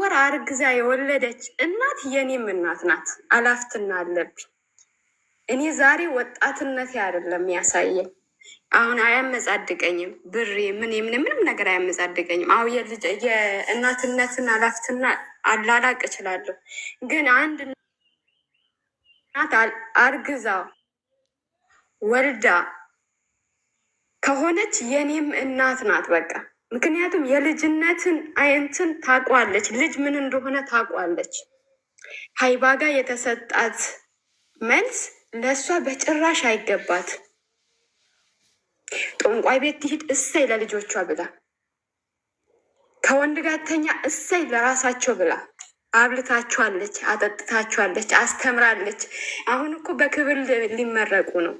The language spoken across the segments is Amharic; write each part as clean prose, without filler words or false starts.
ወር አርግዛ የወለደች እናት የኔም እናት ናት። አላፍትና አለብኝ። እኔ ዛሬ ወጣትነት አይደለም ያሳየኝ። አሁን አያመጻድቀኝም። ብሬ ምንም ነገር አያመጻድቀኝም። አሁ የእናትነትን አላፍትና አላላቅ እችላለሁ። ግን አንድ እናት አርግዛ ወልዳ ከሆነች የኔም እናት ናት በቃ። ምክንያቱም የልጅነትን አይንትን ታቋለች። ልጅ ምን እንደሆነ ታቋለች። ሀይባ ጋር የተሰጣት መልስ ለእሷ በጭራሽ አይገባት። ጠንቋይ ቤት ትሂድ እሰይ ለልጆቿ ብላ፣ ከወንድ ጋር ተኛ እሰይ ለራሳቸው ብላ አብልታችኋለች፣ አጠጥታችኋለች፣ አስተምራለች። አሁን እኮ በክብር ሊመረቁ ነው።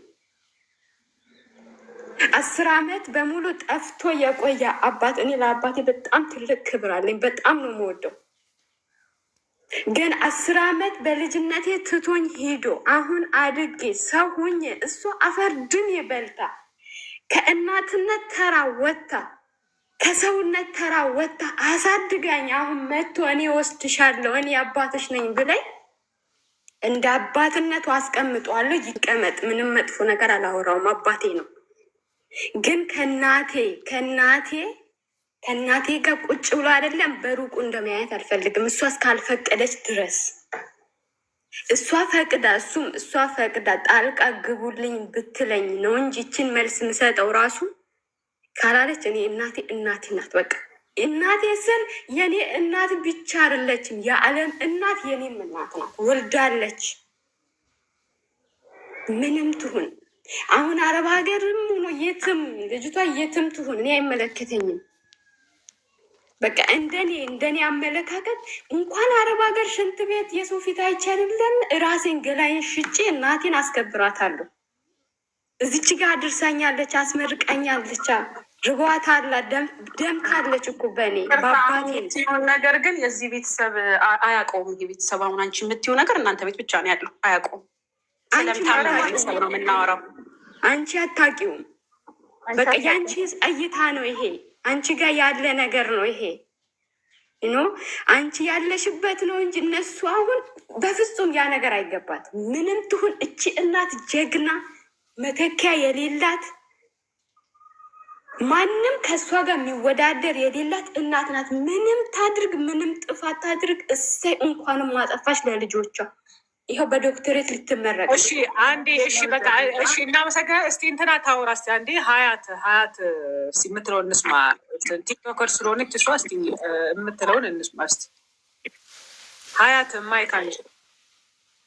10 ዓመት በሙሉ ጠፍቶ የቆየ አባት። እኔ ለአባቴ በጣም ትልቅ ክብር አለኝ። በጣም ነው የምወደው። ግን 10 ዓመት በልጅነቴ ትቶኝ ሂዶ አሁን አድጌ ሰው ሁኜ እሷ አፈር ድሜ በልታ ከእናትነት ተራ ወጥታ ከሰውነት ተራ ወጥታ አሳድጋኝ አሁን መጥቶ እኔ ወስድሻለሁ እኔ አባትሽ ነኝ ብላይ እንደ አባትነቱ አስቀምጧለሁ። ይቀመጥ። ምንም መጥፎ ነገር አላወራውም። አባቴ ነው። ግን ከእናቴ ጋር ቁጭ ብሎ አይደለም በሩቁ እንደማየት አልፈልግም። እሷ እስካልፈቀደች ድረስ እሷ ፈቅዳ ጣልቃ ግቡልኝ ብትለኝ ነው እንጂ ይችን መልስ ምሰጠው ራሱ ካላለች እኔ እናቴ ናት። በቃ እናቴ ስል የኔ እናት ብቻ አይደለችም፣ የዓለም እናት የኔም እናት ናት። ወልዳለች። ምንም ትሁን አሁን አረብ ሀገርም ሆኖ የትም ልጅቷ የትም ትሁን እኔ አይመለከተኝም። በቃ እንደኔ አመለካከት እንኳን አረብ ሀገር ሽንት ቤት የሰው ፊት አይቻልም። ራሴን ገላይን ሽጬ እናቴን አስከብራታለሁ። እዚች ጋር አድርሳኛለች፣ አስመርቃኛለች። ርጓታ አላ ደም ካለች እኮ በእኔ በአባቴ ሲሆን፣ ነገር ግን የዚህ ቤተሰብ አያውቀውም። ይህ ቤተሰብ አሁን አንቺ የምትይው ነገር እናንተ ቤት ብቻ ነው ያለው። አያውቀውም። ስለምታምነ ቤተሰብ ነው የምናወራው። አንቺ አታውቂውም። በቃ የአንቺ እይታ ነው ይሄ። አንቺ ጋር ያለ ነገር ነው ይሄ። አንቺ ያለሽበት ነው እንጂ እነሱ አሁን በፍጹም ያ ነገር አይገባት። ምንም ትሁን እቺ እናት ጀግና መተኪያ የሌላት ማንም ከእሷ ጋር የሚወዳደር የሌላት እናት ናት። ምንም ታድርግ፣ ምንም ጥፋት ታድርግ፣ እሰይ እንኳንም ማጠፋሽ ለልጆቿ። ይኸው በዶክተሬት ልትመረቅ። እሺ አንዴ፣ እሺ በቃ እሺ፣ እናመሰግናለን። እስቲ እንትና ታውራ እስቲ አንዴ ሀያት እስቲ የምትለውን እንስማ። ቲክቶከር ስለሆነች እሷ እስቲ የምትለውን እንስማ እስቲ። ሀያት ማይክ አንቺ።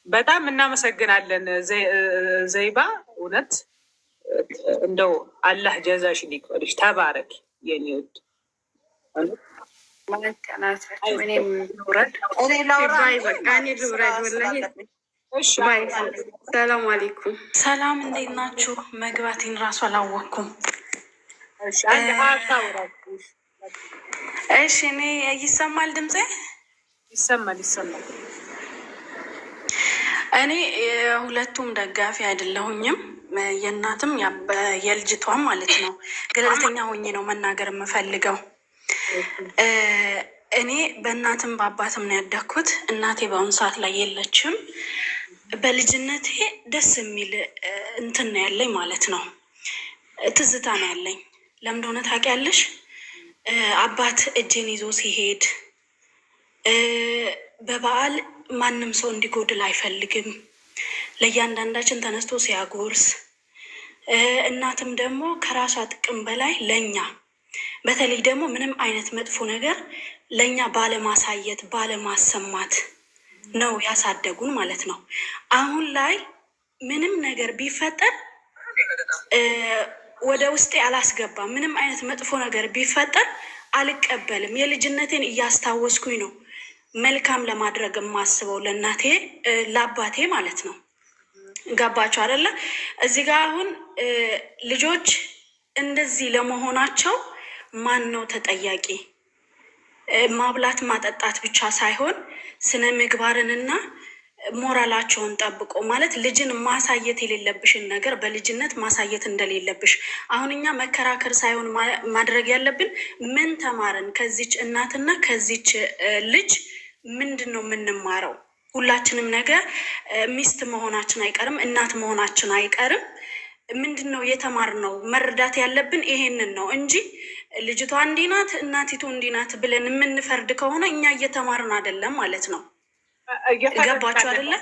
በጣም እናመሰግናለን ዘይባ። እውነት እንደው አላህ ጀዛሽን ይክፈልሽ። ተባረክ የኔ ውድ። ሰላም አለይኩም። ሰላም፣ እንዴት ናችሁ? መግባቴን ራሱ አላወቅኩም። እሺ፣ እኔ ይሰማል ድምፄ? ይሰማል። እኔ ሁለቱም ደጋፊ አይደለሁኝም፣ የእናትም የልጅቷም ማለት ነው። ገለልተኛ ሆኜ ነው መናገር የምፈልገው። እኔ በእናትም በአባትም ነው ያደግኩት። እናቴ በአሁኑ ሰዓት ላይ የለችም። በልጅነቴ ደስ የሚል እንትን ነው ያለኝ ማለት ነው፣ ትዝታ ነው ያለኝ። ለምን እንደሆነ ታውቂያለሽ? አባት እጄን ይዞ ሲሄድ በበዓል ማንም ሰው እንዲጎድል አይፈልግም። ለእያንዳንዳችን ተነስቶ ሲያጎርስ፣ እናትም ደግሞ ከራሷ ጥቅም በላይ ለኛ በተለይ ደግሞ ምንም አይነት መጥፎ ነገር ለኛ ባለማሳየት ባለማሰማት ነው ያሳደጉን ማለት ነው። አሁን ላይ ምንም ነገር ቢፈጠር ወደ ውስጤ አላስገባም። ምንም አይነት መጥፎ ነገር ቢፈጠር አልቀበልም። የልጅነቴን እያስታወስኩኝ ነው መልካም ለማድረግ የማስበው ለእናቴ ለአባቴ ማለት ነው። ገባቸው አይደለ? እዚህ ጋር አሁን ልጆች እንደዚህ ለመሆናቸው ማን ነው ተጠያቂ? ማብላት ማጠጣት ብቻ ሳይሆን ስነ ምግባርንና ሞራላቸውን ጠብቆ ማለት ልጅን ማሳየት የሌለብሽን ነገር በልጅነት ማሳየት እንደሌለብሽ። አሁን እኛ መከራከር ሳይሆን ማድረግ ያለብን ምን ተማርን ከዚች እናትና ከዚች ልጅ ምንድን ነው የምንማረው? ሁላችንም ነገር ሚስት መሆናችን አይቀርም፣ እናት መሆናችን አይቀርም። ምንድን ነው የተማርነው? መረዳት ያለብን ይሄንን ነው እንጂ ልጅቷ እንዲህ ናት እናቲቱ እንዲህ ናት ብለን የምንፈርድ ከሆነ እኛ እየተማርን አይደለም ማለት ነው። ገባችሁ አይደለ?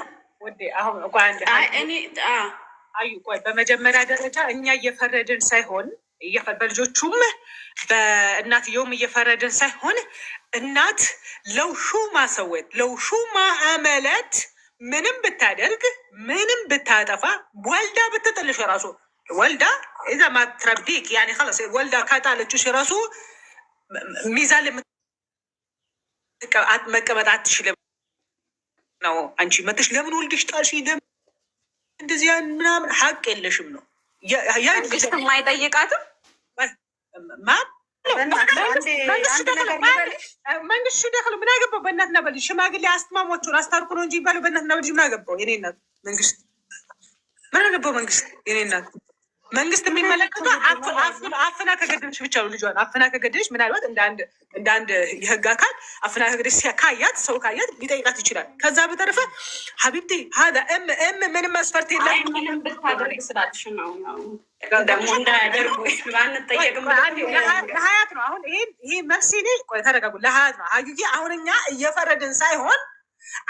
ቆይ በመጀመሪያ ደረጃ እኛ እየፈረድን ሳይሆን በልጆቹም በእናትየውም እየፈረድን ሳይሆን እናት ለውሹማ ሰወት ለውሹማ አመለት ምንም ብታደርግ ምንም ብታጠፋ ወልዳ ብትጥልሽ ራሱ ወልዳ ኢዛ ማትረቢክ ያኔ خلاص ወልዳ ካጣለችሽ ራሱ ሚዛን መቀመጥ አትችልም ነው። አንቺ መጥሽ ለምን ወልድሽ ጣልሽ እንደዚህ ምናምን ሀቅ የለሽም ነው መንግስት የማይጠይቃትም መንግስት ደክሎ ምን አገባው? በእናትና በልጅ ሽማግሌ አስተማሞቹን አስታርቁ ነው እንጂ ይባሉ። በእናትና በልጅ ምን አገባው? የኔ እናት መንግስት ምን አገባው? የኔ እናት መንግስት የሚመለከተው አፍና ከገደልሽ ብቻ ነው። ልጇን አፍና ከገደልሽ ምናልባት እንደ አንድ የህግ አካል አፍና ከገደልሽ ካያት ሰው ካያት ሊጠይቃት ይችላል። ከዛ በተረፈ ሀቢብቲ ሀዳ ምንም መስፈርት የለም። ምንም ብታደርግ ስላልሽ ነው ደግሞ እንዳያደርጉ አንጠየቅም። ለሀያት ነው አሁን ይሄ መርሲ ተረጋጉ። ለሀያት ነው ሀዩዬ። አሁን እኛ እየፈረድን ሳይሆን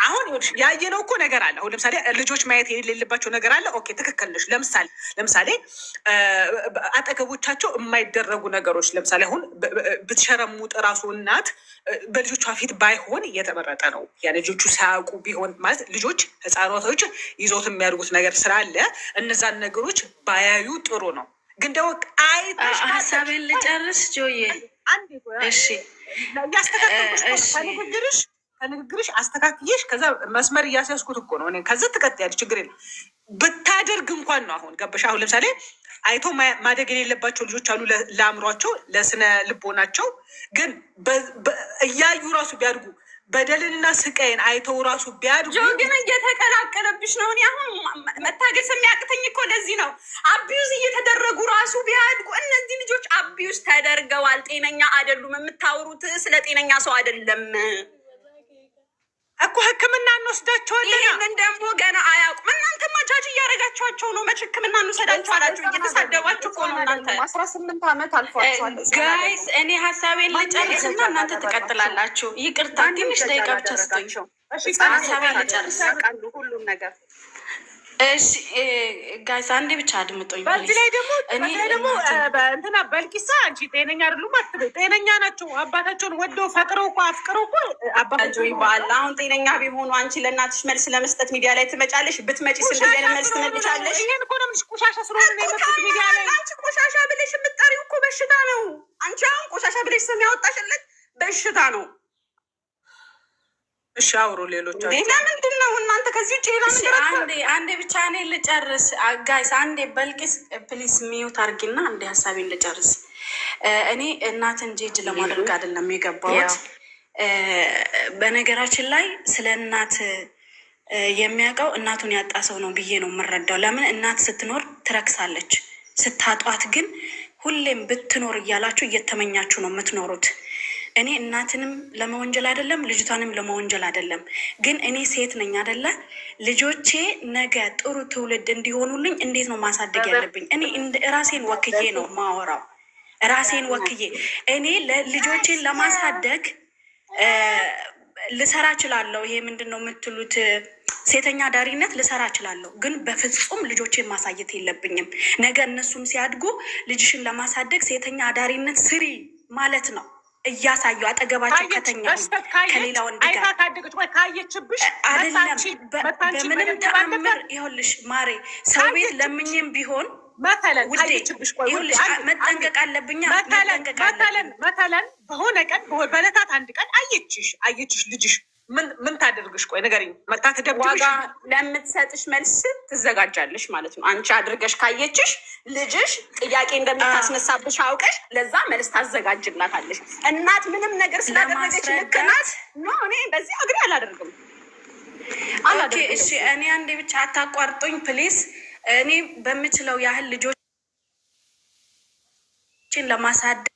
አሁን ያየነው እኮ ነገር አለ። አሁን ለምሳሌ ልጆች ማየት የሌለባቸው ነገር አለ። ኦኬ ትክክል ነሽ። ለምሳሌ አጠገቦቻቸው የማይደረጉ ነገሮች ለምሳሌ አሁን ብትሸረሙጥ ራሱ እናት በልጆቿ ፊት ባይሆን እየተመረጠ ነው። ያ ልጆቹ ሳያውቁ ቢሆን ማለት ልጆች ህፃናቶች ይዞት የሚያደርጉት ነገር ስላለ እነዛን ነገሮች ባያዩ ጥሩ ነው። ግን ደግሞ ሀሳቤን ልጨርስ ጆዬ። እሺ ከንግግርሽ አስተካክዬሽ ከዛ መስመር እያስያዝኩት እኮ ነው። ከዛ ትቀጥያለሽ፣ ችግር የለም። ብታደርግ እንኳን ነው አሁን ገባሽ? አሁን ለምሳሌ አይቶ ማደግ የሌለባቸው ልጆች አሉ፣ ለአእምሯቸው ለስነ ልቦናቸው ግን እያዩ ራሱ ቢያድጉ በደልንና ስቃይን አይተው ራሱ ቢያድጉ ግን እየተቀላቀለብሽ ነው። እኔ አሁን መታገስ የሚያቅተኝ እኮ ለዚህ ነው። አቢዩዝ እየተደረጉ ራሱ ቢያድጉ እነዚህ ልጆች አቢዩዝ ተደርገዋል፣ ጤነኛ አይደሉም። የምታወሩት ስለ ጤነኛ ሰው አይደለም እኮ ሕክምና እንወስዳቸዋለን። ይህንን ደግሞ ገና አያውቁም። እናንተ ማቻች እያደረጋችኋቸው ነው። መች ሕክምና እንውሰዳቸው አላችሁ? እየተሳደባችሁ እኮ ነው እናንተ። 18 ዓመት አልፏቸዋል። ጋይስ እኔ ሀሳቤን ልጨርስና እናንተ ትቀጥላላችሁ። ይቅርታ ትንሽ ደቂቃ ብቻ ስቶኝ ሀሳቤን ልጨርስ። ሁሉም ነገር እሺ ጋይስ አንዴ ብቻ አድምጦኝ። በዚህ ላይ ደግሞ እንትና በልቂሳ አንቺ ጤነኛ አይደሉም አትበይ። ጤነኛ ናቸው። አባታቸውን ወደው ፈቅረው እኮ አፍቅረው እኮ አባታቸው ይባል። አሁን ጤነኛ ቢሆኑ አንቺ ለእናትሽ መልስ ለመስጠት ሚዲያ ላይ ትመጫለሽ። ብትመጪ እንደዚህ አይነት መልስ ትመልሻለሽ። ይሄን እኮ ነው የምልሽ። ቆሻሻ ስለሆነ ነው የመጡት ሚዲያ ላይ። አንቺ ቆሻሻ ብለሽ የምትጠሪው እኮ በሽታ ነው። አንቺ አሁን ቆሻሻ ብለሽ ስም ያወጣሽለት በሽታ ነው። እሺ አውሩ ሌሎች። ለምንድን ነው እናንተ ከዚህ ውጭ ሌላ ነገር? አንዴ ብቻ እኔ ልጨርስ ጋይስ። አንዴ በልቂስ ፕሊስ ሚዩት አድርጊና አንዴ ሀሳቤን ልጨርስ። እኔ እናትን ጄጅ ለማድረግ አይደለም የገባሁት። በነገራችን ላይ ስለ እናት የሚያውቀው እናቱን ያጣ ሰው ነው ብዬ ነው የምረዳው። ለምን እናት ስትኖር ትረክሳለች፣ ስታጧት ግን ሁሌም ብትኖር እያላችሁ እየተመኛችሁ ነው የምትኖሩት። እኔ እናትንም ለመወንጀል አይደለም ልጅቷንም ለመወንጀል አይደለም፣ ግን እኔ ሴት ነኝ አይደለ? ልጆቼ ነገ ጥሩ ትውልድ እንዲሆኑልኝ እንዴት ነው ማሳደግ ያለብኝ? እኔ ራሴን ወክዬ ነው ማወራው። ራሴን ወክዬ እኔ ልጆቼን ለማሳደግ ልሰራ እችላለሁ። ይሄ ምንድን ነው የምትሉት ሴተኛ ዳሪነት ልሰራ እችላለሁ፣ ግን በፍጹም ልጆቼን ማሳየት የለብኝም። ነገ እነሱም ሲያድጉ ልጅሽን ለማሳደግ ሴተኛ አዳሪነት ስሪ ማለት ነው እያሳዩ አጠገባቸው ከተኛ ከሌላ ወንድ ጋር ካየችብሽ አይደለም። በምንም ተአምር ይኸውልሽ ማሬ ሰው ቤት ለምኝም ቢሆን መጠንቀቅ አለብኛ። መተለን በሆነ ቀን በዕለታት አንድ ቀን አየችሽ ልጅሽ ምን ታደርግሽ? ቆይ ንገሪኝ። መታ ትደብድብሽ? ለምትሰጥሽ መልስ ትዘጋጃለሽ ማለት ነው። አንቺ አድርገሽ ካየችሽ ልጅሽ ጥያቄ እንደምታስነሳብሽ አውቀሽ ለዛ መልስ ታዘጋጅላታለሽ። እናት ምንም ነገር ስላደረገች ልክ ናት። ኖ እኔ በዚህ አግሬ አላደርግም። ኦኬ እሺ፣ እኔ አንዴ ብቻ አታቋርጡኝ ፕሊስ። እኔ በምችለው ያህል ልጆችን ለማሳደግ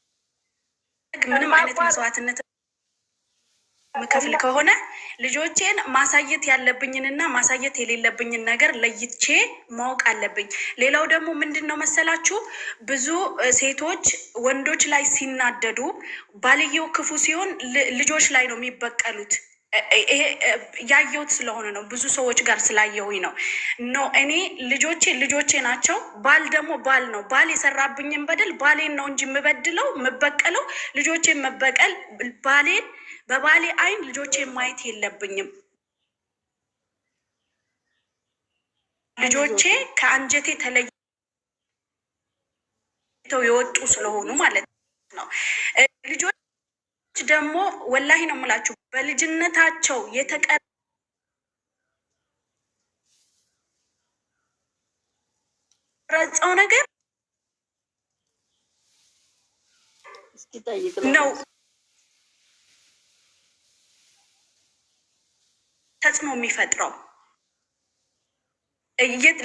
ምንም አይነት መስዋዕትነት ምከፍል ከሆነ ልጆቼን ማሳየት ያለብኝንና ማሳየት የሌለብኝን ነገር ለይቼ ማወቅ አለብኝ። ሌላው ደግሞ ምንድን ነው መሰላችሁ፣ ብዙ ሴቶች ወንዶች ላይ ሲናደዱ ባልየው ክፉ ሲሆን ልጆች ላይ ነው የሚበቀሉት። ይሄ ያየሁት ስለሆነ ነው፣ ብዙ ሰዎች ጋር ስላየሁኝ ነው። ኖ እኔ ልጆቼ ናቸው። ባል ደግሞ ባል ነው። ባል የሰራብኝን በደል ባሌን ነው እንጂ የምበድለው የምበቀለው ልጆቼን መበቀል በባሌ አይን ልጆቼን ማየት የለብኝም። ልጆቼ ከአንጀቴ ተለይተው የወጡ ስለሆኑ ማለት ነው። ልጆች ደግሞ ወላሂ ነው የምላችሁ በልጅነታቸው የተቀረጸው ነገር ነው ተጽዕኖ የሚፈጥረው።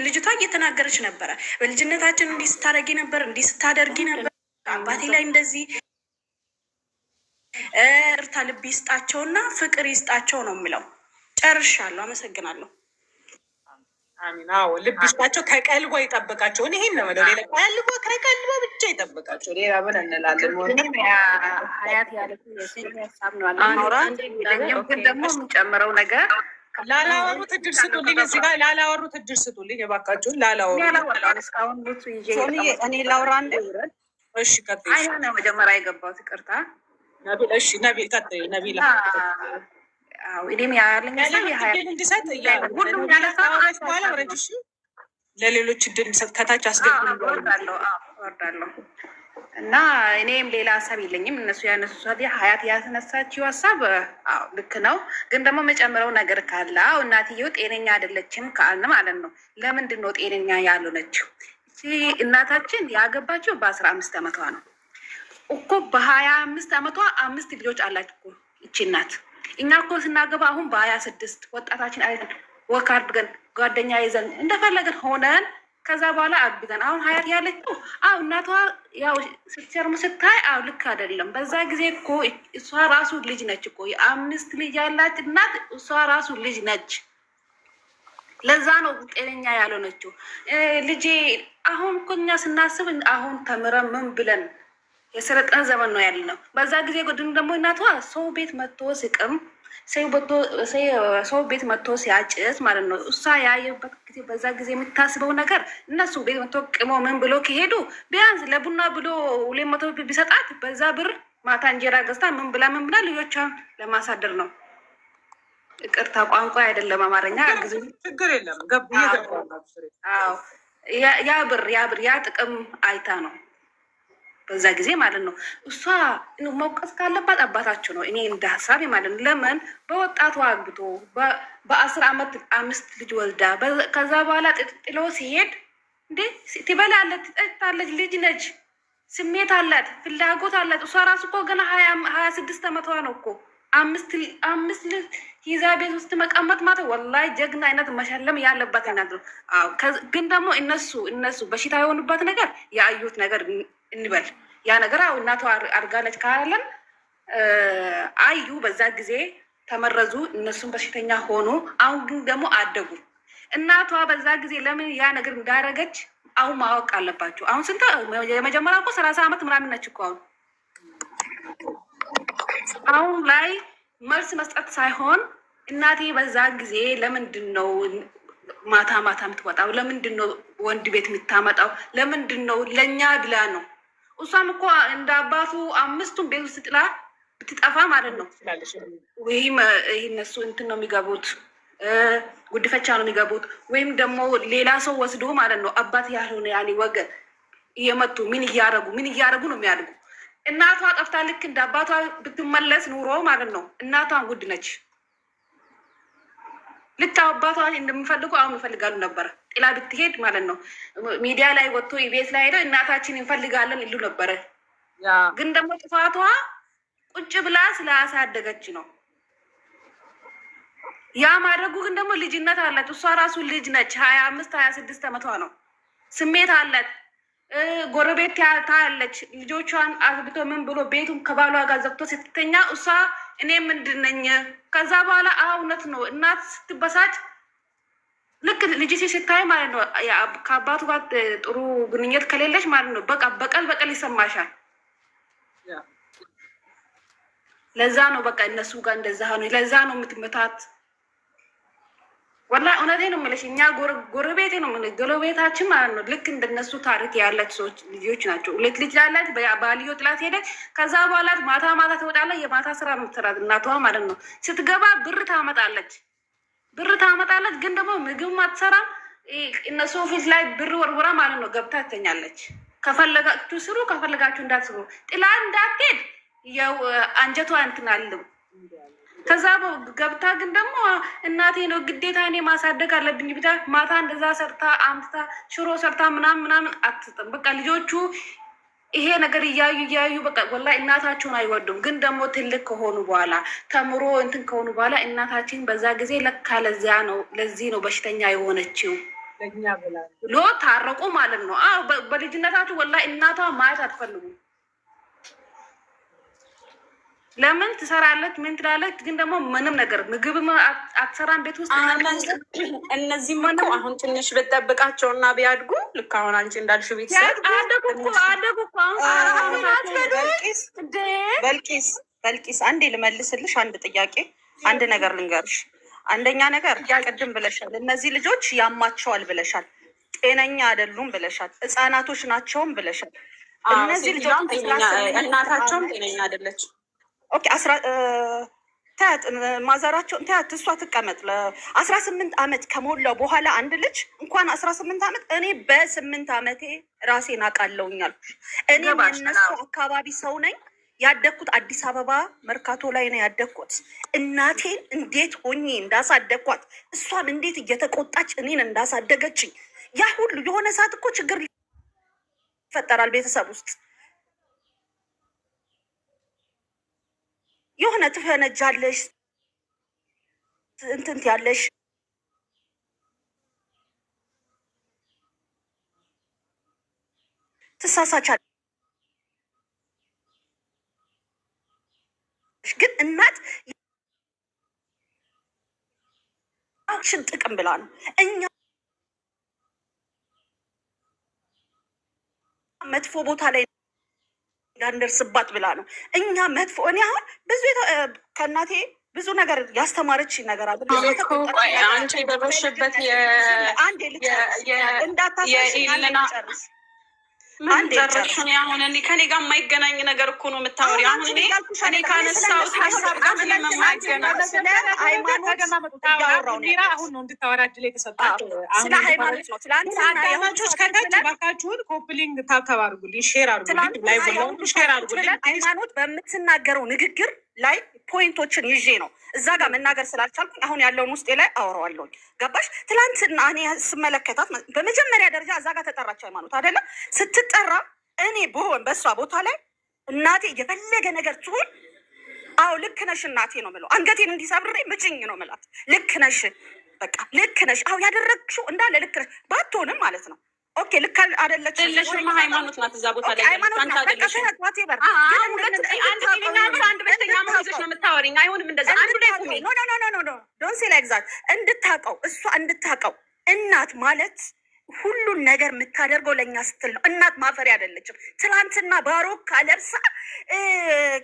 ልጅቷ እየተናገረች ነበረ። በልጅነታችን እንዲህ ስታደርጊ ነበር፣ እንዲህ ስታደርጊ ነበር፣ አባቴ ላይ እንደዚህ እርታ ልብ ይስጣቸውና ፍቅር ይስጣቸው ነው የምለው። ጨርሻለሁ። አመሰግናለሁ። አሚን። አዎ ልብ ይስጣቸው፣ ከቀልቦ ይጠብቃቸው። ይሄን ነው ማለት ሌላ ከቀልቦ ብቻ ይጠብቃቸው። ሌላ ምን እንላለን? ሀያት ያለች ሀሳብ ነው አለ። ግን ደግሞ የምጨምረው ነገር ላላወሩት እድል ስጡልኝ። እዚህ ጋር ላላወሩት እድል ስጡልኝ እባካችሁን። ላላወሩት እስካሁን ብዙ ይዤ እኔ ላውራ እንደ እሺ፣ ቀጥይ። አይና ነው መጀመሪያ የገባሁት። ይቅርታ ነቢል። እሺ ነቢል ቀጥይ። ነቢል እኔም ያለኝ እንዲሰጥ ሁሉም ያነሳ በኋላ ወረጅሽ ለሌሎች እድል እንዲሰጥ ከታች አስገብወርዳለሁ እና እኔም ሌላ ሀሳብ የለኝም። እነሱ ያነሱ ሀያት ያስነሳችው ሀሳብ ልክ ነው። ግን ደግሞ መጨምረው ነገር ካለ እናትየው ጤነኛ አይደለችም ካልን ማለት ነው። ለምንድን ነው ጤነኛ ያልሆነችው? እናታችን ያገባችው በ15 ዓመቷ ነው እኮ። በ25 ዓመቷ 5 ልጆች አላት እኮ ይቺ እናት። እኛ እኮ ስናገባ አሁን በ26 ወጣታችን አይደል ወክ አድርገን ጓደኛ ይዘን እንደፈለገን ሆነን ከዛ በኋላ አግብተን አሁን ሀያት ያለችው እናቷ ያው ስትሸርም ስታይ ልክ አይደለም። በዛ ጊዜ እኮ እሷ ራሱ ልጅ ነች እኮ የ5 ልጅ ያላት እናት እሷ ራሱ ልጅ ነች። ለዛ ነው ጤነኛ ያልሆነችው ልጄ። አሁን እኮ እኛ ስናስብ አሁን ተምረን ምን ብለን የሰለጠነ ዘመን ነው ያለ ነው። በዛ ጊዜ ጎድን ደግሞ እናቷ ሰው ቤት መጥቶ ስቅም ሰው ቤት መጥቶ ሲያጭስ ማለት ነው። እሷ ያየበት ጊዜ በዛ ጊዜ የምታስበው ነገር እነሱ ቤት መጥቶ ቅሞ ምን ብሎ ከሄዱ ቢያንስ ለቡና ብሎ 200 ብር ቢሰጣት በዛ ብር ማታ እንጀራ ገዝታ ምን ብላ ልጆቿን ለማሳደር ነው። ይቅርታ ቋንቋ አይደለም አማርኛ ግዙ። ችግር የለም። ያ ብር ያ ጥቅም አይታ ነው በዛ ጊዜ ማለት ነው። እሷ መውቀስ ካለባት አባታቸው ነው። እኔ እንደ ሀሳብ ማለት ነው። ለምን በወጣቷ አግብቶ በ10 ዓመት 5 ልጅ ወልዳ ከዛ በኋላ ጥሎ ሲሄድ እንዴ ትበላለች፣ ትጠጣለች፣ ልጅ ነች፣ ስሜት አላት፣ ፍላጎት አላት። እሷ ራሱ እኮ ገና 26 ዓመቷ ነው እኮ 5 ልጅ ይዛ ቤት ውስጥ መቀመጥ ማለት ወላሂ ጀግና አይነት መሸለም ያለባት አይነት ነው። ግን ደግሞ እነሱ በሽታ የሆኑበት ነገር ያዩት ነገር እንበል ያ ነገር እናቷ አድርጋለች ካለን አዩ በዛ ጊዜ ተመረዙ፣ እነሱም በሽተኛ ሆኑ። አሁን ግን ደግሞ አደጉ። እናቷ በዛ ጊዜ ለምን ያ ነገር እንዳደረገች አሁን ማወቅ አለባቸው። አሁን ስንት የመጀመሪያ እኮ 30 ዓመት ምናምን ነች እኮ። አሁን ላይ መልስ መስጠት ሳይሆን እናቴ በዛ ጊዜ ለምንድን ነው ማታ የምትወጣው? ለምንድን ነው ወንድ ቤት የምታመጣው? ለምንድን ነው? ለእኛ ብላ ነው። እሷም እኮ እንደ አባቱ 5ቱን ቤት ውስጥ ጥላ ብትጠፋ ማለት ነው። ይህ እነሱ እንትን ነው የሚገቡት፣ ጉድፈቻ ነው የሚገቡት። ወይም ደግሞ ሌላ ሰው ወስዶ ማለት ነው አባት ያልሆነ ያኔ ወገን እየመጡ ምን እያረጉ ነው የሚያድጉ። እናቷ ጠፍታ ልክ እንደ አባቷ ብትመለስ ኑሮ ማለት ነው እናቷን ውድ ነች። ልክ አባቷ እንደሚፈልጉ አሁን ይፈልጋሉ ነበረ። ጥላ ብትሄድ ማለት ነው ሚዲያ ላይ ወጥቶ ኢቢኤስ ላይ ሄደው እናታችን እንፈልጋለን ይሉ ነበረ። ግን ደግሞ ጥፋቷ ቁጭ ብላ ስላሳደገች ነው። ያ ማድረጉ ግን ደግሞ ልጅነት አላት። እሷ ራሱ ልጅ ነች። 25 26 ዓመቷ ነው። ስሜት አላት። ጎረቤት ታያለች። ልጆቿን አግብቶ ምን ብሎ ቤቱም ከባሏ ጋር ዘግቶ ስትተኛ እሷ እኔ ምንድን ነኝ? ከዛ በኋላ እውነት ነው እናት ስትበሳጭ ልክ ልጅ ስታይ ማለት ነው ከአባቱ ጋር ጥሩ ግንኙነት ከሌለች ማለት ነው በቃ በቀል ይሰማሻል። ለዛ ነው በቃ እነሱ ጋር እንደዛ ነው። ለዛ ነው የምትመታት። ወላሂ እውነቴ ነው የምልሽ። እኛ ጎረቤቴ ነው የምልሽ፣ ጎረቤታችን ማለት ነው ልክ እንደነሱ ታሪክ ያላች ሰዎች ልጆች ናቸው። ሁለት ልጅ ላላት ባልዮ ጥላት ሄደች። ከዛ በኋላ ማታ ትወጣለች። የማታ ስራ ነው የምትሰራት እናቷ ማለት ነው። ስትገባ ብር ታመጣለች። ግን ደግሞ ምግብ አትሰራም። እነሱ ፊት ላይ ብር ወርውራ ማለት ነው ገብታ ትተኛለች። ከፈለጋችሁ ስሩ፣ ከፈለጋችሁ እንዳትስሩ። ጥላ እንዳትሄድ ያው አንጀቷ እንትን አለው። ከዛ ገብታ ግን ደግሞ እናቴ ነው ግዴታ እኔ ማሳደግ አለብኝ ብታ ማታ እንደዛ ሰርታ አምጥታ ሽሮ ሰርታ ምናምን አትጥም። በቃ ልጆቹ ይሄ ነገር እያዩ በቃ ወላሂ እናታቸውን አይወዱም። ግን ደግሞ ትልቅ ከሆኑ በኋላ ተምሮ እንትን ከሆኑ በኋላ እናታችን በዛ ጊዜ ለካ ለዚህ ነው በሽተኛ የሆነችው ብሎ ታረቁ ማለት ነው። በልጅነታችሁ ወላሂ እናቷ ማየት አትፈልጉም። ለምን ትሰራለች? ምን ትላለች? ግን ደግሞ ምንም ነገር ምግብ አትሰራም ቤት ውስጥ። እነዚህም እኮ አሁን ትንሽ ብትጠብቃቸው እና ቢያድጉ ልክ አሁን አንቺ እንዳልሽው ቤተሰብ አደጉ እኮ በልቂስ አንዴ ልመልስልሽ አንድ ጥያቄ፣ አንድ ነገር ልንገርሽ። አንደኛ ነገር ቅድም ብለሻል፣ እነዚህ ልጆች ያማቸዋል ብለሻል፣ ጤነኛ አይደሉም ብለሻል፣ ህጻናቶች ናቸውም ብለሻል። እነዚህ ልጆች እናታቸውም ጤነኛ አይደለች። ኦኬ ታያት ማዘራቸውን ታያት፣ እሷ ትቀመጥ። ለ18 ዓመት ከሞላው በኋላ አንድ ልጅ እንኳን 18 ዓመት እኔ በ8 ዓመቴ ራሴን አውቃለሁኛል። እኔ የእነሱ አካባቢ ሰው ነኝ። ያደግኩት አዲስ አበባ መርካቶ ላይ ነው ያደግኩት። እናቴን እንዴት ሆኜ እንዳሳደግኳት እሷም እንዴት እየተቆጣች እኔን እንዳሳደገችኝ ያ ሁሉ የሆነ ሰዓት እኮ ችግር ይፈጠራል ቤተሰብ ውስጥ። የሆነ ትፈነጃለሽ፣ እንትንት ያለሽ ትሳሳቻለሽ። ግን እናት ሽን ጥቅም ብላ ነው እኛ መጥፎ ቦታ ላይ እንዳንደርስባት ብላ ነው እኛ መጥፎ። እኔ አሁን ብዙ ከእናቴ ብዙ ነገር ያስተማረች ነገር አለ። አንቺ የደረስሽበት አንድ እንዳታሳሽ አንድ ጨረሽን። አሁን እኔ ከኔ ጋር የማይገናኝ ነገር እኮ ነው የምታወሪ። አሁን እኔ ካነሳሁት ሀሳብ ጋር ምንም የማይገናኝ አሁን ነው እንድታወራ እድል የተሰጣቸው። ስለ ሃይማኖት ነው። አዳማጮች ከታች እባካችሁን ኮፕሊንግ ታብታብ አድርጉልኝ፣ ሼር አድርጉልኝ፣ ላይ ሼር አድርጉልኝ። ሃይማኖት በምትናገረው ንግግር ላይ ፖይንቶችን ይዤ ነው እዛ ጋር መናገር ስላልቻልኩኝ አሁን ያለውን ውስጤ ላይ አወራዋለሁኝ። ገባሽ? ትላንትና እኔ ስመለከታት በመጀመሪያ ደረጃ እዛ ጋር ተጠራች ሃይማኖት አይደለም። ስትጠራ እኔ ብሆን በእሷ ቦታ ላይ እናቴ የፈለገ ነገር ትሁን፣ አዎ ልክ ነሽ እናቴ ነው የምለው። አንገቴን እንዲሰብሬ ምጭኝ ነው የምላት። ልክ ነሽ፣ በቃ ልክ ነሽ። አዎ ያደረግሽው እንዳለ ልክ ነሽ ባትሆንም ማለት ነው። ኦኬ ልክ አይደለችም። ሃይማኖት ናት እዛ ቦታ ላይ አንድ በሽተኛ መሆንሽ ነው የምታወሪኝ። አይሆንም እንደዛ አንዱ ላይ ቁሚ። ዶንት ሴ ላይክ ዛት። እንድታውቀው እሷ እንድታውቀው እናት ማለት ሁሉን ነገር የምታደርገው ለእኛ ስትል ነው። እናት ማፈሪያ አይደለችም። ትናንትና ባሮካ ለብሳ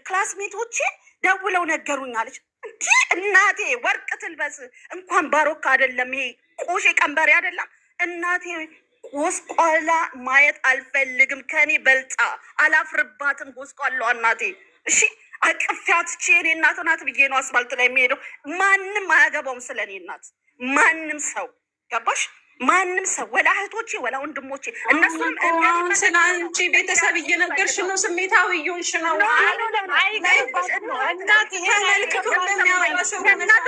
ክላስሜቶቼ ደውለው ነገሩኝ አለች። እንዲህ እናቴ ወርቅ ትልበስ እንኳን ባሮካ አይደለም ይሄ ቆሼ ቀንበሬ አይደለም እናቴ ጎስቋላ ማየት አልፈልግም። ከኔ በልጣ አላፍርባትም ጎስቋላዋ እናቴ። እሺ አቅፊያት እኔ እናት ናት ብዬ ነው አስፋልት ላይ የሚሄደው። ማንም አያገባውም ስለ እኔ እናት ማንም ሰው። ገባሽ? ማንም ሰው ወላ እህቶቼ ወላ ወንድሞቼ እነሱም ስለ አንቺ ቤተሰብ እየነገርሽ ነው። ስሜታዊ እየሆንሽ ነው። እናት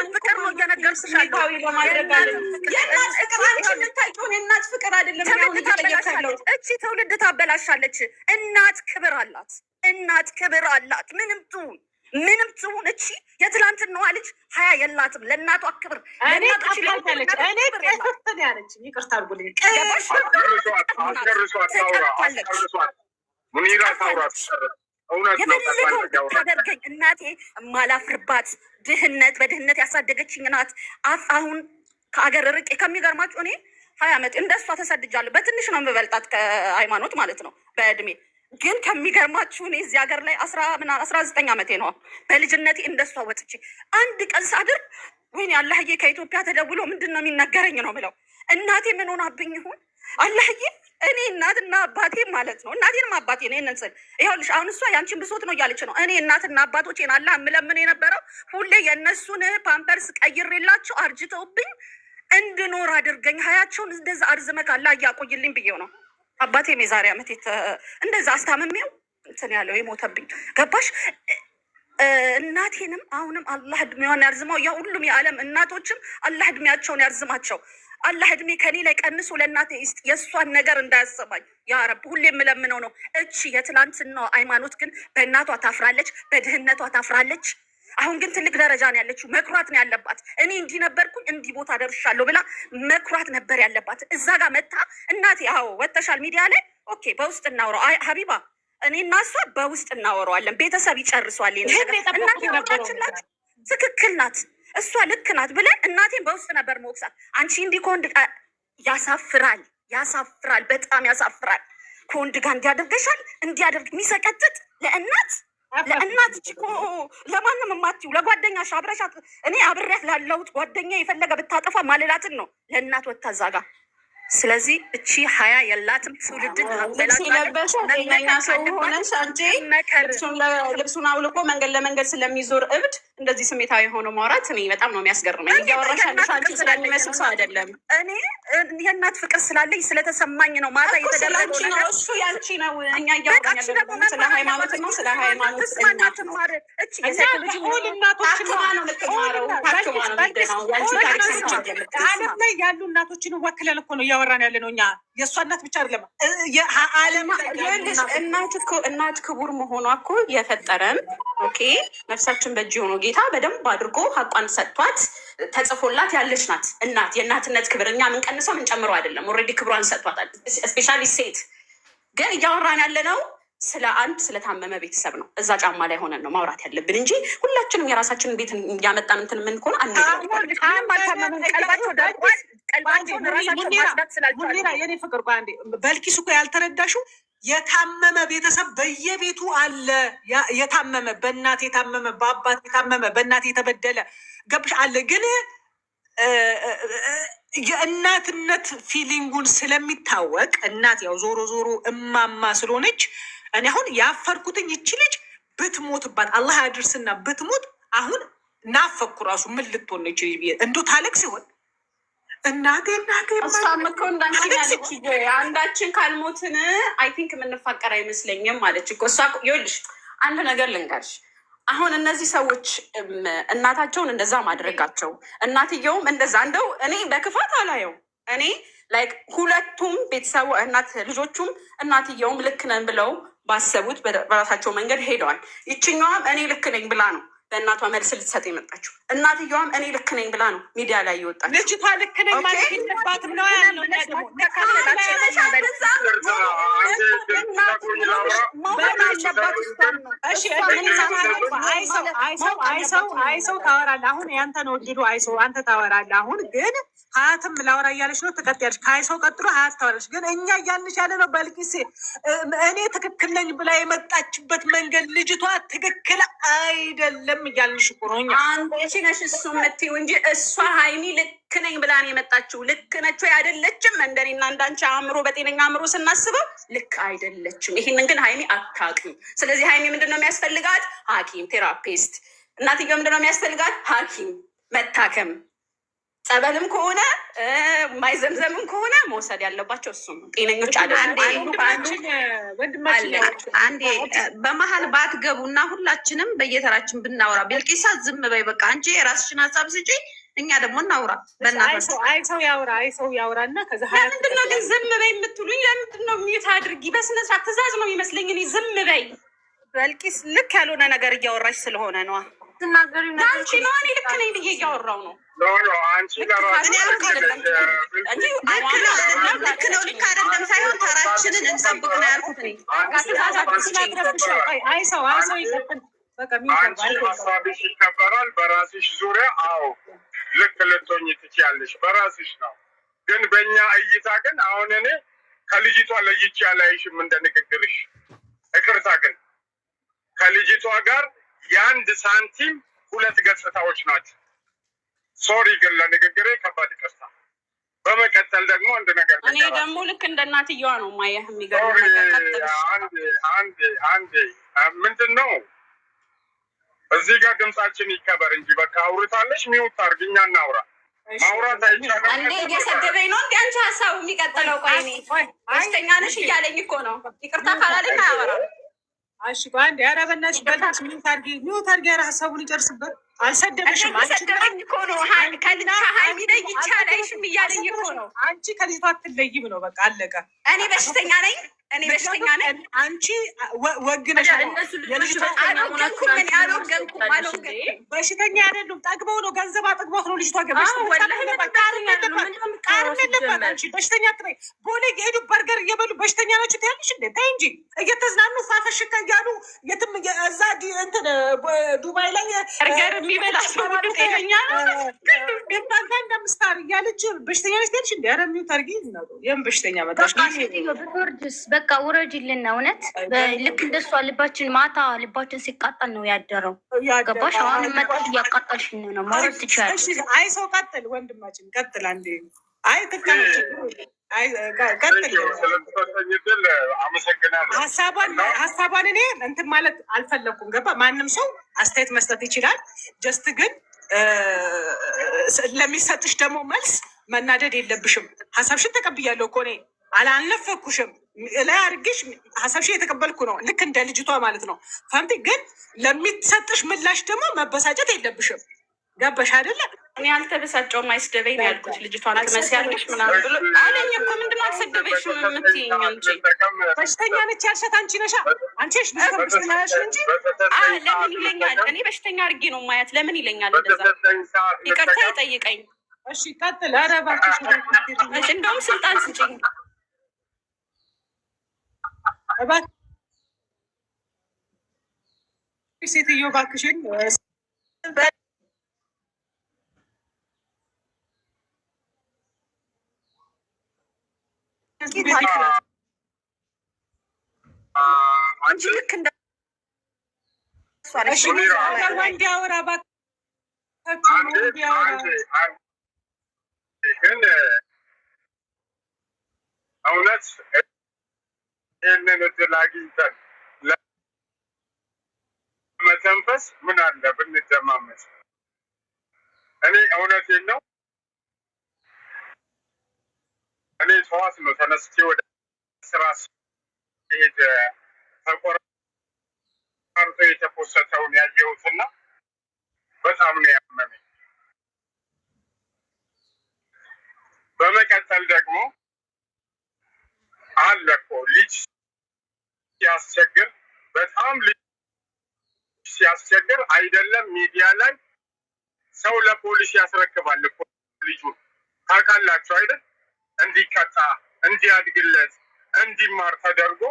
ፍቅር ነው እየነገርኩሻለሁ። የእናት ፍቅር አንቺ የምታውቂውን የእናት ፍቅር አይደለም። እቺ ትውልድ ታበላሻለች። እናት ክብር አላት። እናት ክብር አላት። ምንም ትሁን ምንም ትሁን እቺ የትላንትናዋ ልጅ ሀያ የላትም። ለእናቷ ክብር ይቅርታ አድርጉልኝ። የፈለገው ታደርገኝ እናቴ የማላፍርባት ድህነት በድህነት ያሳደገችኝ ናት። አሁን ከአገር ርቄ ከሚገርማችሁ እኔ 20 ዓመት እንደሷ ተሰድጃለሁ። በትንሽ ነው የምበልጣት ከሃይማኖት ማለት ነው በእድሜ ግን ከሚገርማችሁ እኔ እዚህ ሀገር ላይ 19 ዓመቴ ነው። በልጅነቴ እንደሷ ወጥቼ አንድ ቀን ሳድር ወይኔ አላህዬ ከኢትዮጵያ ተደውሎ ምንድን ነው የሚነገረኝ ነው ብለው እናቴ ምን ሆናብኝ ይሁን አላህዬ እኔ እናትና አባቴ ማለት ነው እናቴንም አባቴ ነው ይህንን ስል ይኸውልሽ አሁን እሷ ያንቺን ብሶት ነው እያለች ነው። እኔ እናትና አባቶቼን አላህ የምለምን የነበረው ሁሌ የእነሱን ፓምፐርስ ቀይሬላቸው አርጅተውብኝ እንድኖር አድርገኝ ሀያቸውን እንደዛ አርዝመት አላህ እያቆይልኝ ብዬው ነው። አባቴም የዛሬ ዓመት እንደዛ አስታምሜው እንትን ያለው የሞተብኝ ገባሽ። እናቴንም አሁንም አላህ እድሜዋን ያርዝመው። ያ ሁሉም የዓለም እናቶችም አላህ እድሜያቸውን ያርዝማቸው። አላህ እድሜ ከኔ ላይ ቀንሶ ለእናቴ የእሷን ነገር እንዳያሰማኝ ያ ረብ ሁሌ የምለምነው ነው። እቺ የትላንትናው ሃይማኖት ግን በእናቷ ታፍራለች፣ በድህነቷ ታፍራለች። አሁን ግን ትልቅ ደረጃ ነው ያለችው። መኩራት ነው ያለባት። እኔ እንዲህ ነበርኩኝ እንዲህ ቦታ ደርሻለሁ ብላ መኩራት ነበር ያለባት። እዛ ጋር መታ እናቴ አዎ ወጥተሻል ሚዲያ ላይ ኦኬ፣ በውስጥ እናውረው። አይ ሀቢባ እኔ እና እሷ በውስጥ እናወረዋለን፣ ቤተሰብ ይጨርሷል። እናቴ ወጣችላችሁ፣ ትክክል ናት እሷ ልክ ናት ብለን እናቴን በውስጥ ነበር መወቅሳት። አንቺ እንዲህ ከወንድ ያሳፍራል፣ ያሳፍራል፣ በጣም ያሳፍራል። ከወንድ ጋር እንዲያደርገሻል እንዲያደርግ የሚሰቀጥጥ ለእናት እኮ ለማንም የማትይው ለጓደኛሽ አብረሻት እኔ አብሬያት ላለሁት ጓደኛ የፈለገ ብታጠፋ ማለላትን ነው ለእናት ወታዛ ጋር። ስለዚህ እቺ ሀያ የላትም። ትውልድን ለበሰ ጤነኛ ሰው ሆነሽ አንቺ ልብሱን አውልቆ መንገድ ለመንገድ ስለሚዞር እብድ እንደዚህ ስሜታዊ ሆኖ ማውራት እኔ በጣም ነው የሚያስገርመኝ። እያወራሽ ያለሽ አንቺ ስለሚመስል ሰው አይደለም። እኔ የእናት ፍቅር ስላለኝ ስለተሰማኝ ነው ማታ የተደረገው ነገር እሱ ያንቺ ነው። እኛ እያወራን ያለነው ስለ ሃይማኖት ነው። ስለ ሃይማኖት እናት ነው። እቺ የሳይኮሎጂ እናቶች ነው ልትማረው ታክማ ነው ምንድነው ያንቺ ታሪክ ሲጀምር ዓለም ላይ ያሉ እናቶችን ወክለን እኮ ነው እያወራን ያለ ነው። እኛ የእሷ እናት ብቻ አይደለም የዓለም እናት ክቡር መሆኗ እኮ የፈጠረን ኦኬ ነፍሳችን በእጅ የሆነው ጌታ በደንብ አድርጎ ሀቋን ሰጥቷት ተጽፎላት ያለች ናት። እናት የእናትነት ክብር እኛ ምንቀንሰው ምንጨምረው አይደለም። ኦልሬዲ ክብሯን ሰጥቷታል። ስፔሻሊ ሴት ግን እያወራን ያለ ነው ስለ አንድ ስለታመመ ቤተሰብ ነው። እዛ ጫማ ላይ ሆነን ነው ማውራት ያለብን እንጂ ሁላችንም የራሳችንን ቤት እያመጣን እንትን ምን ከሆነ የኔ ፍቅር በልኪስ እኮ ያልተረዳሽው የታመመ ቤተሰብ በየቤቱ አለ። የታመመ በእናት የታመመ በአባት የታመመ በእናት የተበደለ ገብሽ አለ። ግን የእናትነት ፊሊንጉን ስለሚታወቅ እናት ያው ዞሮ ዞሮ እማማ ስለሆነች እኔ አሁን ያፈርኩትኝ ይቺ ልጅ ብትሞትባት አላህ ያድርስና ብትሞት አሁን ናፈኩ ራሱ ምን ልትሆን ነው ይችል እንዶ ታለቅ ሲሆን እናቴ እሷም እኮ እንዳንቺ ያለች አንዳችን ካልሞትን አይ ቲንክ የምንፋቀር አይመስለኝም አለች እኮ እሷ። ይኸውልሽ አንድ ነገር ልንገርሽ፣ አሁን እነዚህ ሰዎች እናታቸውን እንደዛ ማድረጋቸው እናትየውም እንደዛ እንደው እኔ በክፋት አላየው። እኔ ላይክ ሁለቱም ቤተሰቡ እናት ልጆቹም እናትየውም ልክ ነን ብለው ባሰቡት በራሳቸው መንገድ ሄደዋል። ይችኛዋም እኔ ልክ ነኝ ብላ ነው ለእናቷ መልስ ልትሰጥ የመጣችው። እናትየዋም እኔ ልክ ነኝ ብላ ነው ሚዲያ ላይ እየወጣችው። ልጅቷ ልክ ነኝ ማለት የለባትም ነው ያለው። አይሰው ታወራለህ። አሁን ያንተ ነው ድሉ። አይሰው አንተ ታወራለህ። አሁን ግን ሀያትም ላወራ እያለች ነው ትቀጥያለች። ከአይሰው ቀጥሎ ሀያት ታወራለች። ግን እኛ እያልንሽ ያለ ነው በልቂሴ እኔ ትክክል ነኝ ብላ የመጣችበት መንገድ ልጅቷ ትክክል አይደለም እያልንሽ እኮ ነው። አንቺ ነሽ እሱ የምትይው እንጂ እሷ ሀይሚ ልክ ነኝ ብላ ነው የመጣችው። ልክ ነች ወይ አይደለችም? እንደኔና እንዳንቺ አእምሮ በጤነኛ አእምሮ ስናስበው ልክ አይደለችም። ይህንን ግን ሀይሚ አታውቅም። ስለዚህ ሀይሚ ምንድን ነው የሚያስፈልጋት? ሐኪም ቴራፒስት። እናትየው ምንድን ነው የሚያስፈልጋት? ሐኪም መታከም፣ ጸበልም ከሆነ ማይዘምዘምም ከሆነ መውሰድ ያለባቸው እሱ ነው። ጤነኞች አንዴ በመሀል ባትገቡ እና ሁላችንም በየተራችን ብናወራ። ቤልቂሳ ዝም በይ በቃ። አንቺ የራስሽን ሀሳብ ስጪ፣ እኛ ደግሞ እናውራ። አይሰው ያውራ እና ከዛ ምንድን ነው ግን ዝም በይ የምትሉኝ? ለምንድን ነው ሚዩት አድርጊ? በስነ ስርዓት ትእዛዝ ነው የሚመስለኝ። እኔ ዝም በይ በልቂስ ልክ ያልሆነ ነገር እያወራች ስለሆነ ነው። ትናገሪ አንቺ ነው እኔ ልክ ነኝ ብዬ እያወራው ነው። አንቺ ለራሱ ልክ ነው ልክ አይደለም ሳይሆን ተራችንን እንጠብቅ ነው ያልኩት እኔ። አይ ሰው ይቀጥል። አንቺ ሀሳብሽ ይከበራል በራስሽ ዙሪያ። አዎ ልክ ልትሆኚ ትችያለሽ፣ በራስሽ ነው። ግን በእኛ እይታ ግን አሁን እኔ ከልጅቷ ለይቼ አላይሽም እንደ ንግግርሽ። ይቅርታ ግን ከልጅቷ ጋር የአንድ ሳንቲም ሁለት ገጽታዎች ናቸው። ሶሪ ግን ለንግግሬ ከባድ ይቅርታ። በመቀጠል ደግሞ አንድ ነገር እኔ ደግሞ ልክ እንደ እናትየዋ ነው ማየህ። የሚገርም ነገር አንድ ምንድን ነው እዚህ ጋር ድምጻችን ይከበር እንጂ በቃ አውርታለች። ሚውት አድርግ፣ እኛ እናውራ። ማውራት አይቻልም እንዴ? እየሰደበኝ ነው እንዴ? አንቺ ሀሳቡ የሚቀጥለው ቆይ እኔ በሽተኛ ነሽ እያለኝ እኮ ነው። ይቅርታ ካላለኝ አያወራም። እሺ በአንድ ኧረ በእናትሽ በልሽ ሚውት አድርጊ። ኧረ ሀሳቡን ይጨርስበት። አልሰደበሽም። ሰደበኝ እኮ ነው። ከልጅ ሀይሚ ለይቼ አላይሽም እያለኝ እኮ ነው። አንቺ ከልጅቷ አትለይም ነው በቃ አለቀ። እኔ በሽተኛ ነኝ። እኔ በሽተኛ ነኝ። አንቺ ወግነሽ በሽተኛ አይደሉም። ጠግበው ነው ገንዘብ አጥግቦት ነው ልጅቷ ገበሽ በሽተኛ ትበይ። ቦሌ የሄዱ በርገር እየበሉ በሽተኛ ናቸው ትያለሽ እንዴ? ተይ እንጂ እየተዝናኑ ፋፈሽካ እያሉ የትም እዛ እንትን ዱባይ ላይ በርገር የሚበላ ሰው ጤነኛ ገባጋ እንደምስታር እያለች በሽተኛ ነች ትያለሽ እንዴ? ኧረ ሚውት አድርጊ። ይህም በሽተኛ መጣሽ ብትወርድስ በቃ ውረጅልን። እውነት ልክ እንደሷ ልባችን ማታ ልባችን ሲቃጠል ነው ያደረው። ገባሽ? አሁንም መጣሽ እያቃጠልሽን ነው። ማውረድ ትችላለሽ። አይ ሰው ቀጥል፣ ወንድማችን ቀጥል። አንዴ አይ ትቀጥል፣ ቀጥል። ሀሳቧን እኔ እንትን ማለት አልፈለኩም። ገባ? ማንም ሰው አስተያየት መስጠት ይችላል። ጀስት ግን ለሚሰጥሽ ደግሞ መልስ መናደድ የለብሽም። ሀሳብሽን ተቀብያለሁ እኮ እኔ አልነፈኩሽም። ላይ አድርግሽ ሀሳብሽን የተቀበልኩ ነው። ልክ እንደ ልጅቷ ማለት ነው። ፈምቲ ግን ለሚሰጥሽ ምላሽ ደግሞ መበሳጨት የለብሽም። ገባሽ አይደለ? እኔ አልተበሳጨውም። አይስደበኝ ነው ያልኩት። ልጅቷን ትመስያለሽ ምናምን ብሎ አለኝ እኮ። ምንድን ነው አልሰደበሽም የምትይኝ እንጂ? በሽተኛ ነች ያልሻት አንቺ ነሻ። አንቺ ነሽ በሽተኛ ነሽ እንጂ ለምን ይለኛል? እኔ በሽተኛ አድርጌ ነው ማያት። ለምን ይለኛል እንደዛ? ይቅርታ ይጠይቀኝ። እሺ ቀጥል። ኧረ እባክሽ እንደውም ስልጣን ስጭኝ እባክሽ። ሴትዮ እባክሽን አንቺ ልክ እንደ ወንድ ያወራ ግን እውነት ይህንን እድል አግኝተን ለመተንፈስ ምን አለ ብንደማመስ። እኔ እውነቴን ነው። እኔ ጠዋት ነው ተነስቼ ወደ ስራ ሲሄድ ተቆራርጦ የተፖሰተውን ያየሁትና በጣም ነው ያመመኝ። በመቀጠል ደግሞ አለ እኮ ልጅ ሲያስቸግር፣ በጣም ልጅ ሲያስቸግር አይደለም ሚዲያ ላይ ሰው ለፖሊስ ያስረክባል እኮ ልጁን። ታውቃላችሁ አይደል? እንዲቀጣ፣ እንዲያድግለት፣ እንዲማር ተደርጎ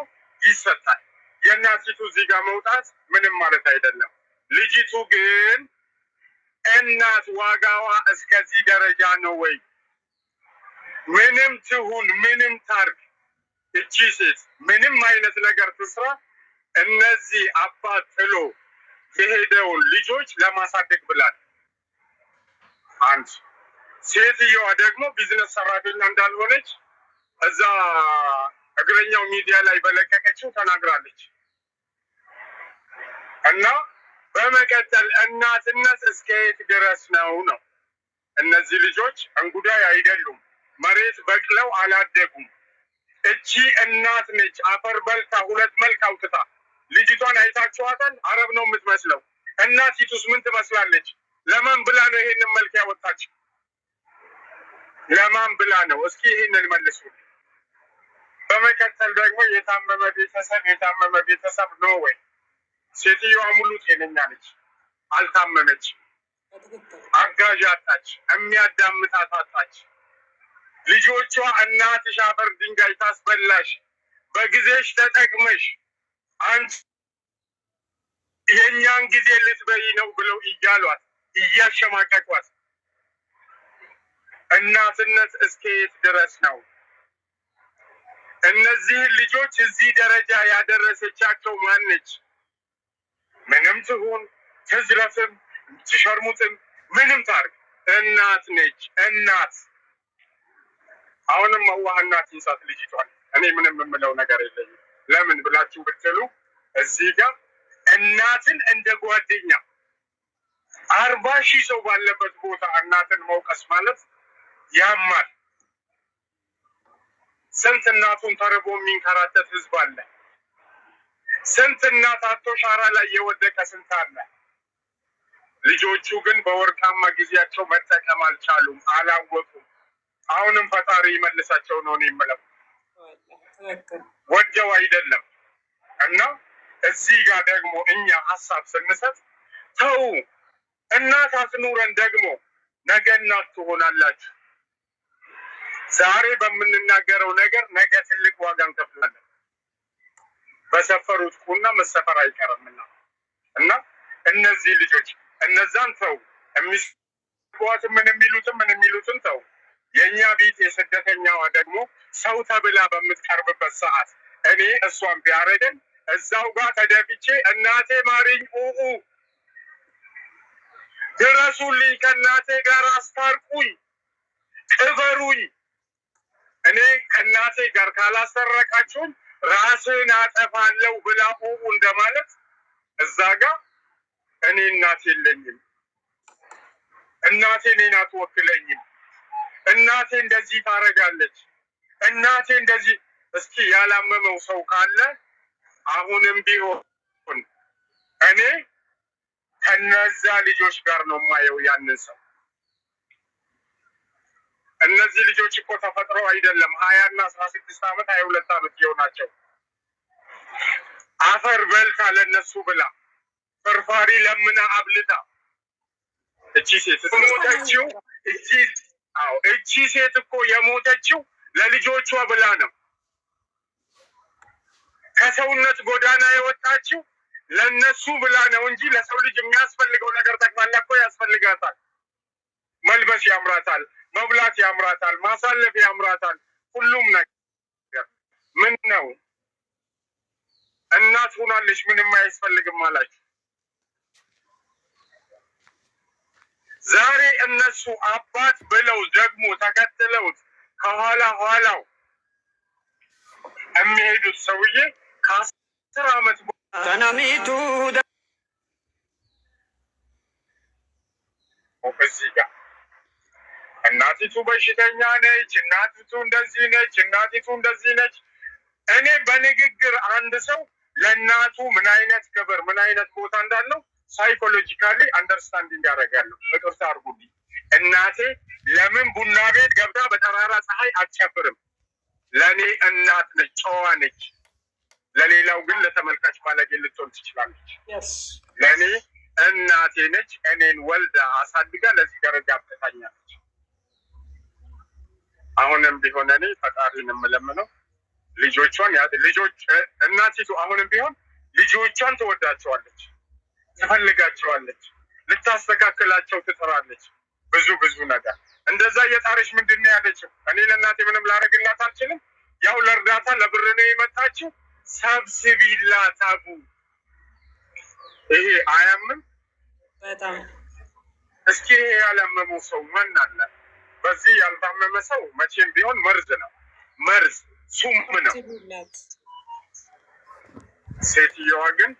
ይሰጣል። የእናቲቱ እዚህ ጋር መውጣት ምንም ማለት አይደለም። ልጅቱ ግን እናት ዋጋዋ እስከዚህ ደረጃ ነው ወይ? ምንም ትሁን ምንም ታርግ እቺ ሴት ምንም አይነት ነገር ትስራ፣ እነዚህ አባት ጥሎ የሄደውን ልጆች ለማሳደግ ብላል። አንድ ሴትየዋ ደግሞ ቢዝነስ ሰራተኛ እንዳልሆነች እዛ እግረኛው ሚዲያ ላይ በለቀቀችው ተናግራለች። እና በመቀጠል እናትነት እስከ የት ድረስ ነው ነው? እነዚህ ልጆች እንጉዳይ አይደሉም። መሬት በቅለው አላደጉም። እቺ እናት ነች አፈር በልታ ሁለት መልክ አውጥታ። ልጅቷን አይታችኋታል? አረብ ነው የምትመስለው። እናቲቱስ ምን ትመስላለች? ለማን ብላ ነው ይሄንን መልክ ያወጣች? ለማን ብላ ነው? እስኪ ይህንን መልሱ። በመቀጠል ደግሞ የታመመ ቤተሰብ ነው ወይ? ሴትዮዋ ሙሉ ጤነኛ ነች፣ አልታመመች። አጋዥ አጣች፣ የሚያዳምጣት አጣች። ልጆቿ እናትሽ አፈር ድንጋይ ታስበላሽ፣ በጊዜሽ ተጠቅመሽ አንቺ የእኛን ጊዜ ልትበይ ነው ብለው እያሏት እያሸማቀቋት፣ እናትነት እስከየት ድረስ ነው? እነዚህ ልጆች እዚህ ደረጃ ያደረሰቻቸው ማነች? ምንም ትሁን ትዝረፍም ትሸርሙጥም ምንም ታርግ እናት ነች። እናት አሁንም አዋህ እናት ይንሳት ልጅቷል። እኔ ምንም የምለው ነገር የለኝም። ለምን ብላችሁ ብትሉ እዚህ ጋር እናትን እንደ ጓደኛ 40,000 ሰው ባለበት ቦታ እናትን መውቀስ ማለት ያማል። ስንት እናቱን ተርቦ የሚንከራተት ህዝብ አለ። ስንት እናት አቶ ሻራ ላይ የወደቀ ስንት አለ። ልጆቹ ግን በወርቃማ ጊዜያቸው መጠቀም አልቻሉም፣ አላወቁም። አሁንም ፈጣሪ ይመልሳቸው ነው የምለው፣ ወደው አይደለም። እና እዚህ ጋር ደግሞ እኛ ሀሳብ ስንሰጥ ተው እናት አትኑረን፣ ደግሞ ነገ እናት ትሆናላችሁ። ዛሬ በምንናገረው ነገር ነገ ትልቅ ዋጋ እንከፍላለን። በሰፈሩት ቁና መሰፈር አይቀርምና እና እነዚህ ልጆች እነዛን ተው፣ የሚስቧትን ምን የሚሉትን ተው። የእኛ ቤት የስደተኛዋ ደግሞ ሰው ተብላ በምትቀርብበት ሰዓት እኔ እሷን ቢያረደን እዛው ጋር ተደፍቼ እናቴ ማሪኝ ኡኡ ድረሱልኝ፣ ከእናቴ ጋር አስታርቁኝ፣ ቅበሩኝ፣ እኔ ከእናቴ ጋር ካላሰረቃችሁኝ ራስን አጠፋለሁ ብላ ኡኡ እንደማለት እዛ ጋር እኔ እናቴ የለኝም፣ እናቴ እኔን አትወክለኝም፣ እናቴ እንደዚህ ታረጋለች፣ እናቴ እንደዚህ። እስኪ ያላመመው ሰው ካለ አሁንም ቢሆን እኔ ከነዛ ልጆች ጋር ነው የማየው ያንን ሰው። እነዚህ ልጆች እኮ ተፈጥሮ አይደለም 20 እና 16 ዓመት 22 ዓመት የሆናቸው አፈር በልታ ለነሱ ብላ ፍርፋሪ ለምና አብልታ እቺ ሴት ሞተችው። እቺ ሴት እኮ የሞተችው ለልጆቿ ብላ ነው። ከሰውነት ጎዳና የወጣችው ለነሱ ብላ ነው እንጂ ለሰው ልጅ የሚያስፈልገው ነገር ጠቅላላ እኮ ያስፈልጋታል። መልበስ ያምራታል፣ መብላት ያምራታል፣ ማሳለፍ ያምራታል፣ ሁሉም ነገር። ምን ነው እናት ሆናለች ምንም አያስፈልግም አላችሁ። ዛሬ እነሱ አባት ብለው ደግሞ ተከትለውት ከኋላ ኋላው የሚሄዱት ሰውዬ ከ10 ዓመት ተናሚቱ እዚህ ጋር እናቲቱ በሽተኛ ነች፣ እናቲቱ እንደዚህ ነች፣ እናቲቱ እንደዚህ ነች። እኔ በንግግር አንድ ሰው ለእናቱ ምን አይነት ክብር ምን አይነት ቦታ እንዳለው ሳይኮሎጂካሊ አንደርስታንዲንግ ያደርጋለሁ። ይቅርታ አድርጉልኝ። እናቴ ለምን ቡና ቤት ገብታ በጠራራ ፀሐይ አትጨፍርም? ለእኔ እናት ነች፣ ጨዋ ነች። ለሌላው ግን ለተመልካች ባለጌ ልትሆን ትችላለች። ለእኔ እናቴ ነች። እኔን ወልዳ አሳድጋ ለዚህ ደረጃ አብቅታኛለች። አሁንም ቢሆን እኔ ፈጣሪን የምለምነው ልጆች እናቲቱ አሁንም ቢሆን ልጆቿን ትወዳቸዋለች፣ ትፈልጋቸዋለች፣ ልታስተካክላቸው ትጥራለች። ብዙ ነገር እንደዛ እየጣረች ምንድን ነው ያለችው? እኔ ለእናቴ ምንም ላደርግላት አልችልም፣ ያው ለእርዳታ ለብር ነው የመጣችው፣ ሰብስቢላት አቡ። ይሄ አያምም በጣም። እስኪ ይሄ ያላመመው ሰው ማን አለ? በዚህ ያልታመመ ሰው መቼም ቢሆን መርዝ ነው፣ መርዝ ሱም ነው። ሴትዮዋ ግን